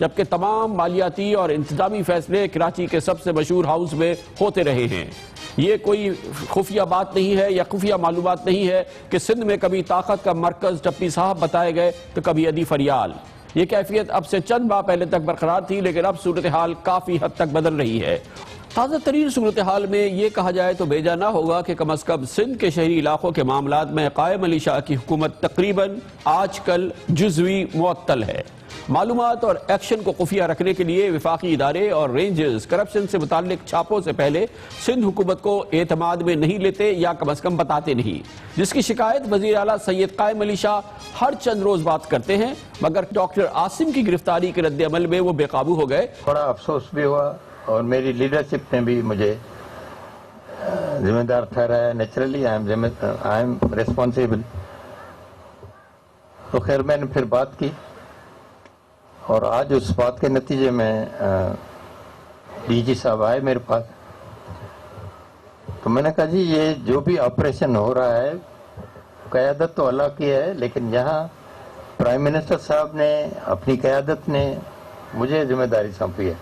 جبکہ تمام مالیاتی اور انتظامی فیصلے کراچی کے سب سے مشہور ہاؤس میں ہوتے رہے ہیں۔ یہ کوئی خفیہ بات نہیں ہے یا خفیہ معلومات نہیں ہے کہ سندھ میں کبھی طاقت کا مرکز ٹپی صاحب بتائے گئے تو کبھی ادی فریال۔ یہ کیفیت اب سے چند ماہ پہلے تک برقرار تھی، لیکن اب صورتحال کافی حد تک بدل رہی ہے۔ تازہ ترین صورتحال میں یہ کہا جائے تو بیجا نہ ہوگا کہ کم از کم سندھ کے شہری علاقوں کے معاملات میں قائم علی شاہ کی حکومت تقریباً آج کل جزوی معطل ہے۔ معلومات اور ایکشن کو خفیہ رکھنے کے لیے وفاقی ادارے اور رینجرز کرپشن سے متعلق چھاپوں سے پہلے سندھ حکومت کو اعتماد میں نہیں لیتے یا کم از کم بتاتے نہیں، جس کی شکایت وزیر اعلیٰ سید قائم علی شاہ ہر چند روز بات کرتے ہیں، مگر ڈاکٹر عاصم کی گرفتاری کے رد عمل میں وہ بے قابو ہو گئے۔ بڑا افسوس بھی ہوا اور میری لیڈرشپ نے بھی مجھے ذمہ دار ٹھہرایا۔ Naturally I am responsible. تو خیر میں نے پھر بات کی اور آج اس بات کے نتیجے میں ڈی جی صاحب آئے میرے پاس، تو میں نے کہا جی یہ جو بھی آپریشن ہو رہا ہے قیادت تو اللہ کی ہے، لیکن یہاں پرائم منسٹر صاحب نے اپنی قیادت نے مجھے ذمہ داری سونپی ہے،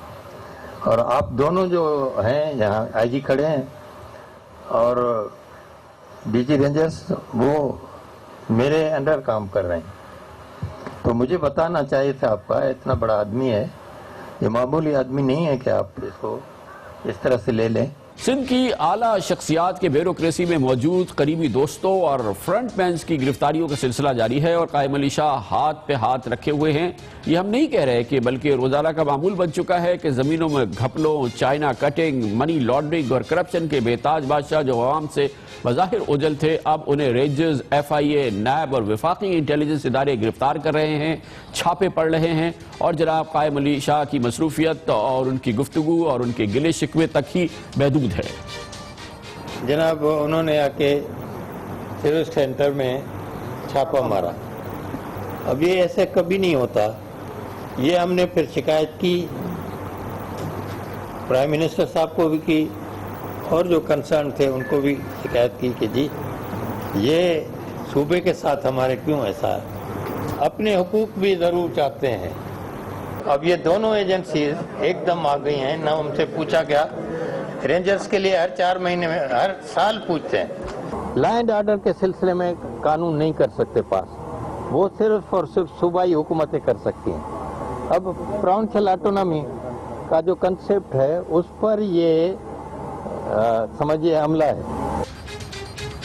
اور آپ دونوں جو ہیں یہاں آئی جی کھڑے ہیں اور ڈی جی رینجرز وہ میرے انڈر کام کر رہے ہیں، تو مجھے بتانا چاہیے تھا آپ کا اتنا بڑا آدمی ہے، یہ معمولی آدمی نہیں ہے کہ آپ اس کو اس طرح سے لے لیں۔ سندھ کی اعلیٰ شخصیات کے بیوروکریسی میں موجود قریبی دوستوں اور فرنٹ مینز کی گرفتاریوں کا سلسلہ جاری ہے اور قائم علی شاہ ہاتھ پہ ہاتھ رکھے ہوئے ہیں۔ یہ ہم نہیں کہہ رہے کہ بلکہ روزانہ کا معمول بن چکا ہے کہ زمینوں میں گھپلوں، چائنا کٹنگ، منی لانڈرنگ اور کرپشن کے بے تاج بادشاہ جو عوام سے بظاہر اوجھل تھے، اب انہیں رینجرز، ایف آئی اے، نیب اور وفاقی انٹیلیجنس ادارے گرفتار کر رہے ہیں، چھاپے پڑ رہے ہیں، اور جناب قائم علی شاہ کی مصروفیت اور ان کی گفتگو اور ان کے گلے شکوے تک ہی محدود ہے۔ جناب انہوں نے آ کے سروس سینٹر میں چھاپا مارا، اب یہ ایسے کبھی نہیں ہوتا۔ یہ ہم نے پھر شکایت کی، پرائم منسٹر صاحب کو بھی کی اور جو کنسرن تھے ان کو بھی شکایت کی کہ جی یہ صوبے کے ساتھ ہمارے کیوں ایسا ہے، اپنے حقوق بھی ضرور چاہتے ہیں۔ اب یہ دونوں ایجنسیز ایک دم آ گئی ہیں، نہ ہم سے پوچھا گیا۔ رینجرز کے لیے ہر 4 مہینے میں ہر سال پوچھتے ہیں۔ لا اینڈ آرڈر کے سلسلے میں قانون نہیں کر سکتے پاس، وہ صرف اور صرف صوبائی حکومتیں کر سکتی ہیں۔ اب پراونشل آٹونومی کا جو کنسیپٹ ہے اس پر یہ سمجھیے عملہ ہے۔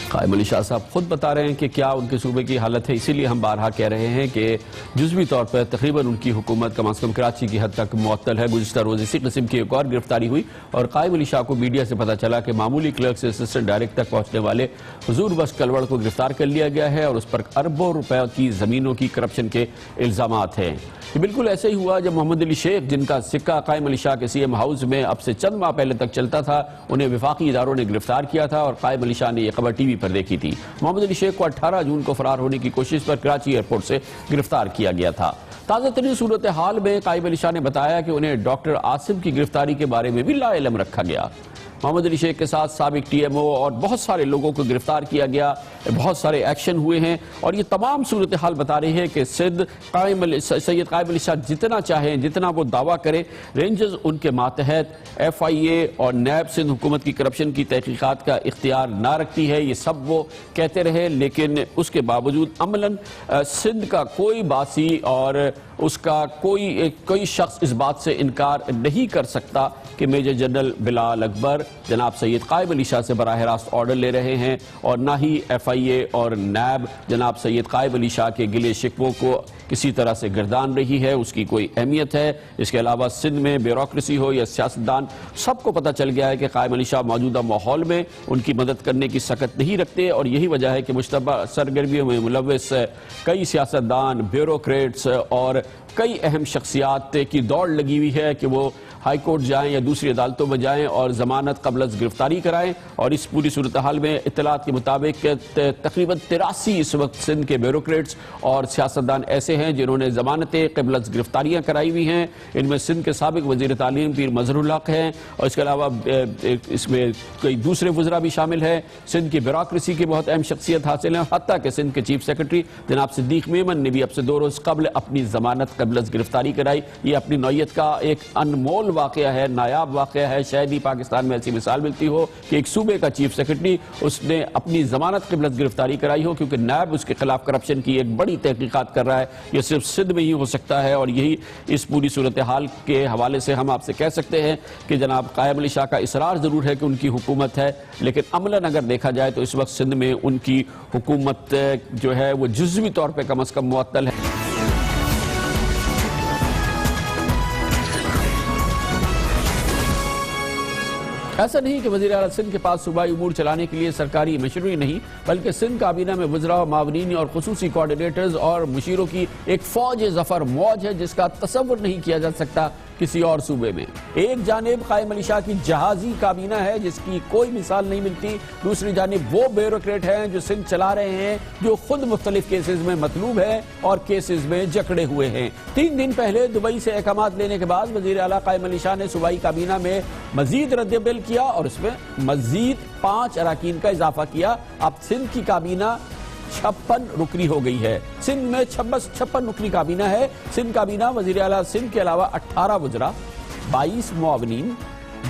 قائم علی شاہ صاحب خود بتا رہے ہیں کہ کیا ان کے صوبے کی حالت ہے، اسی لیے ہم بارہا کہہ رہے ہیں کہ جزوی طور پر تقریباً ان کی حکومت کم از کم کراچی کی حد تک معطل ہے۔ گزشتہ روز اسی قسم کی ایک اور گرفتاری ہوئی اور قائم علی شاہ کو میڈیا سے پتہ چلا کہ معمولی کلرک سے اسسٹنٹ ڈائریکٹر تک پہنچنے والے حضور بخش کلوڑ کو گرفتار کر لیا گیا ہے اور اس پر اربوں روپے کی زمینوں کی کرپشن کے الزامات ہیں۔ یہ بالکل ایسے ہی ہوا جب محمد علی شیخ، جن کا سکہ قائم علی شاہ کے سی ایم ہاؤس میں اب سے چند ماہ پہلے تک چلتا تھا، انہیں وفاقی اداروں نے گرفتار کیا تھا اور قائم علی شاہ نے یہ خبر ٹی وی پر دیکھی تھی۔ محمد علی شیخ کو 18 جون کو فرار ہونے کی کوشش پر کراچی ایئرپورٹ سے گرفتار کیا گیا تھا۔ تازہ ترین صورتحال میں قائم علی شاہ نے بتایا کہ انہیں ڈاکٹر عاصم کی گرفتاری کے بارے میں بھی لا علم رکھا گیا۔ محمد علی شیخ کے ساتھ سابق ٹی ایم او اور بہت سارے لوگوں کو گرفتار کیا گیا، بہت سارے ایکشن ہوئے ہیں، اور یہ تمام صورتحال بتا رہی ہے کہ سید قائم علی شاہ جتنا چاہیں، جتنا وہ دعویٰ کریں، رینجرز ان کے ماتحت ایف آئی اے اور نیب سندھ حکومت کی کرپشن کی تحقیقات کا اختیار نہ رکھتی ہے۔ یہ سب وہ کہتے رہے، لیکن اس کے باوجود عملاً سندھ کا کوئی باسی اور اس کا کوئی شخص اس بات سے انکار نہیں کر سکتا کہ میجر جنرل بلال اکبر جناب سید قائم علی شاہ سے براہ راست آرڈر لے رہے ہیں، اور نہ ہی ایف آئی اے اور نیب جناب سید قائم علی شاہ کے گلے شکووں کو کسی طرح سے گردان رہی ہے، اس کی کوئی اہمیت ہے۔ اس کے علاوہ سندھ میں بیوروکریسی ہو یا سیاستدان، سب کو پتہ چل گیا ہے کہ قائم علی شاہ موجودہ ماحول میں ان کی مدد کرنے کی سخت نہیں رکھتے، اور یہی وجہ ہے کہ مشتبہ سرگرمیوں میں ملوث کئی سیاستدان، بیوروکریٹس اور کئی اہم شخصیات کی دوڑ لگی ہوئی ہے کہ وہ ہائی کورٹ جائیں یا دوسری عدالتوں میں جائیں اور ضمانت قبل از گرفتاری کرائیں۔ اور اس پوری صورتحال میں اطلاعات کے مطابق تقریباً 83 اس وقت سندھ کے بیوروکریٹس اور سیاستدان ایسے ہیں جنہوں نے ضمانتیں قبل از گرفتاریاں کرائی ہوئی ہیں۔ ان میں سندھ کے سابق وزیر تعلیم پیر مظہر الحق ہیں، اور اس کے علاوہ اس میں کئی دوسرے وزراء بھی شامل ہیں۔ سندھ کی بیوروکریسی کی بہت اہم شخصیت حاصل ہیں، حتیٰ کہ سندھ کے چیف سیکرٹری جناب صدیق میمن نے بھی اب سے 2 روز قبل اپنی ضمانت قبل از گرفتاری کرائی. یہ اپنی نوعیت کا ایک انمول واقعہ ہے, نایاب واقعہ ہے. شاید ہی پاکستان میں ایسی مثال ملتی ہو کہ ایک صوبے کا چیف سیکرٹری اس نے اپنی ضمانت قبل از گرفتاری کرائی ہو, کیونکہ نیب اس کے خلاف کرپشن کی ایک بڑی تحقیقات کر رہا ہے. یہ صرف سندھ میں ہی ہو سکتا ہے, اور یہی اس پوری صورتحال کے حوالے سے ہم آپ سے کہہ سکتے ہیں کہ جناب قائم علی شاہ کا اصرار ضرور ہے کہ ان کی حکومت ہے, لیکن عملاً اگر دیکھا جائے تو اس وقت سندھ میں ان کی حکومت جو ہے وہ جزوی طور پہ کم از کم معطل ہے. ایسا نہیں کہ وزیر اعلیٰ سندھ کے پاس صوبائی امور چلانے کے لیے سرکاری مشینری نہیں, بلکہ سندھ کابینہ میں وزراء, معاونین اور خصوصی کوارڈینیٹرز اور مشیروں کی ایک فوج ظفر موج ہے جس کا تصور نہیں کیا جا سکتا کسی اور صوبے میں. ایک جانب قائم علی شاہ کی جہازی کابینہ ہے جس کی کوئی مثال نہیں ملتی, دوسری جانب وہ بیوروکریٹ ہیں جو سندھ چلا رہے ہیں, جو خود مختلف کیسز میں مطلوب ہیں اور کیسز میں جکڑے ہوئے ہیں. 3 دن پہلے دبئی سے احکامات لینے کے بعد وزیر اعلیٰ قائم علی شاہ نے صوبائی کابینہ میں مزید رد عمل کیا اور اس میں مزید 5 اراکین کا اضافہ کیا. اب سندھ کی کابینہ 56 رکنی ہو گئی ہے. سندھ میں 56 رکنی کابینہ ہے. سندھ کابینہ وزیر اعلیٰ سندھ کے علاوہ 18 وزراء, 22 معاونین,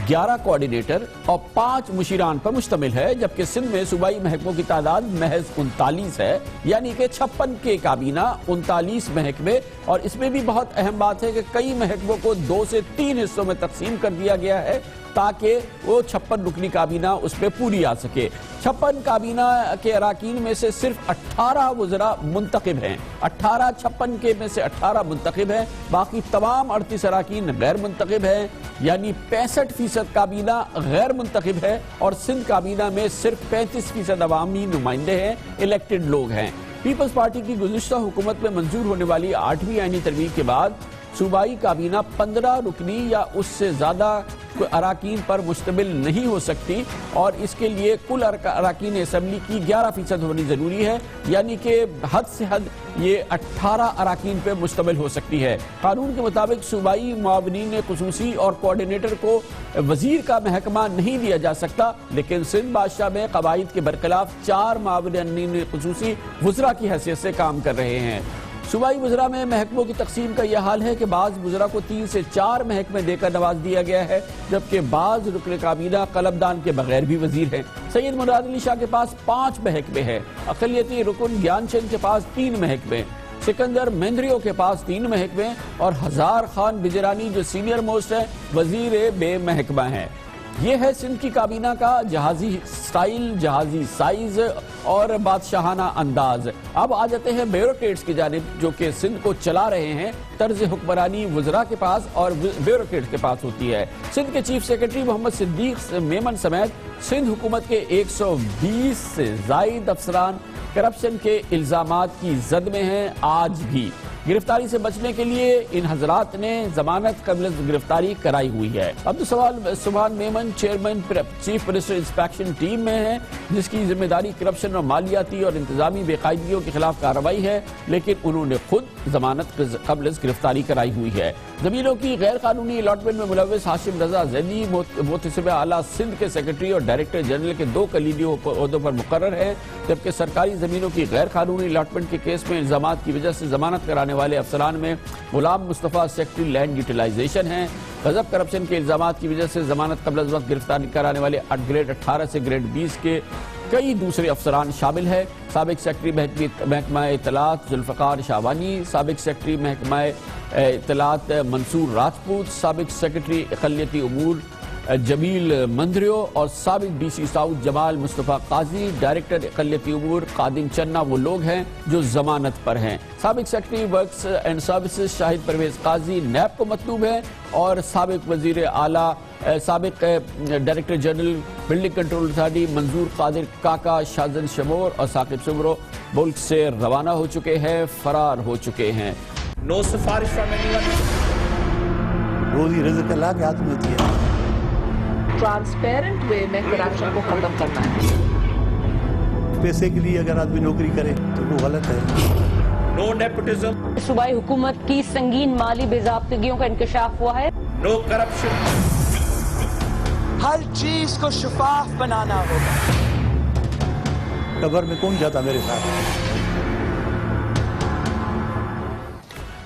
11 کوارڈینیٹر اور 5 مشیران پر مشتمل ہے, جبکہ سندھ میں صوبائی محکموں کی تعداد محض 39 ہے. یعنی کہ 56 کے کابینہ 39 محکمے, اور اس میں بھی بہت اہم بات ہے کہ کئی محکموں کو 2 سے 3 حصوں میں تقسیم کر دیا گیا ہے تاکہ وہ 56 رکنی کابینہ اس پہ پوری آ سکے. 56 کابینہ کے اراکین میں سے صرف 18 وزراء منتخب ہیں, 56 کے میں سے 18 منتخب ہیں, باقی تمام 38 اراکین غیر منتخب ہیں. یعنی 65% کابینہ غیر منتخب ہے, اور سندھ کابینہ میں صرف 35% عوامی نمائندے ہیں, الیکٹڈ لوگ ہیں. پیپلز پارٹی کی گزشتہ حکومت میں منظور ہونے والی 8ویں آئینی ترمیم کے بعد صوبائی کابینہ 15 رکنی یا اس سے زیادہ اراکین پر مشتمل نہیں ہو سکتی, اور اس کے لیے کل اراکین اسمبلی کی 11% ہونی ضروری ہے. یعنی کہ حد سے حد یہ 18 اراکین پہ مشتمل ہو سکتی ہے. قانون کے مطابق صوبائی معاونین خصوصی اور کوارڈینیٹر کو وزیر کا محکمہ نہیں دیا جا سکتا, لیکن سندھ بادشاہ میں قواعد کے برخلاف 4 معاونین خصوصی وزراء کی حیثیت سے کام کر رہے ہیں. صوبائی وزراء میں محکموں کی تقسیم کا یہ حال ہے کہ بعض وزراء کو 3 سے 4 محکمے دے کر نواز دیا گیا ہے, جبکہ بعض رکن کابینہ قلمدان کے بغیر بھی وزیر ہیں. سید مراد علی شاہ کے پاس 5 محکمے ہیں, اقلیتی رکن گیان چند کے پاس 3 محکمے, سکندر مہندریو کے پاس 3 محکمے, اور ہزار خان بجرانی جو سینئر موسٹ ہے وزیر بے محکمہ ہیں. یہ ہے سندھ کی کابینہ کا جہازی سٹائل, جہازی سائز اور بادشاہانہ انداز. اب آ جاتے ہیں بیوروکریٹس کی جانب جو کہ سندھ کو چلا رہے ہیں. طرز حکمرانی وزراء کے پاس اور بیوروکریٹ کے پاس ہوتی ہے. سندھ کے چیف سیکرٹری محمد صدیق میمن سمیت سندھ حکومت کے 120 سے زائد افسران کرپشن کے الزامات کی زد میں ہیں آج بھی. گرفتاری سے بچنے کے لیے ان حضرات نے ضمانت قبل گرفتاری کرائی ہوئی ہے. Abdul Subhan Memon chairman chief minister inspection team میں ہیں, جس کی ذمہ داری کرپشن اور مالیاتی اور انتظامی بے قاعدگیوں کے خلاف کارروائی ہے, لیکن انہوں نے خود ضمانت قبل گرفتاری کرائی ہوئی ہے. زمینوں کی غیر قانونی الاٹمنٹ میں ملوث ہاشم رضا زیدی محتسب اعلیٰ سندھ کے سیکرٹری اور ڈائریکٹر جنرل کے 2 کلیدی عہدوں پر مقرر ہیں, جبکہ سرکاری زمینوں کی غیر قانونی الاٹمنٹ کے کیس میں الزامات کی وجہ سے ضمانت کرانے والے افسران میں Ghulam Mustafa secretary land utilization ہیں. غضب کرپشن کے الزامات کی وجہ سے ضمانت قبل از وقت گرفتاری کرانے والے گریڈ 18 سے گریڈ 20 کے کئی دوسرے افسران شامل ہیں. سابق سیکرٹری محکمہ اطلاعات ذوالفقار شاہوانی, سابق سیکرٹری محکمہ اطلاعات منصور راجپوت, سابق سیکرٹری اقلیتی امور جمیل مندریو اور سابق ڈی سی ساؤتھ جمال مصطفیٰ قاضی, ڈائریکٹر اقلیتی امور قادم چنہ وہ لوگ ہیں جو ضمانت پر ہیں. سابق secretary works and services Shahid Pervez Qazi NAB کو مطلوب ہے, اور سابق وزیر اعلیٰ سابق director general building control authority Manzoor Qadir Kaka Shazan Shamoor اور ثاقب سمرو ملک سے روانہ ہو چکے ہیں, فرار ہو چکے ہیں. No سفارش from anyone. روزی رزق اللہ کے ہاتھ میں ہوتی ہے. ٹرانسپیرنٹ وے میں کرپشن کو ختم کرنا ہے. پیسے کے لیے اگر آدمی نوکری کرے تو وہ غلط ہے. No nepotism. صوبائی حکومت کی سنگین مالی بے ضابطگیوں کا انکشاف ہوا ہے. No corruption. ہر چیز کو شفاف بنانا ہوگا. قبر میں کون جاتا میرے ساتھ؟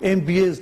MBAs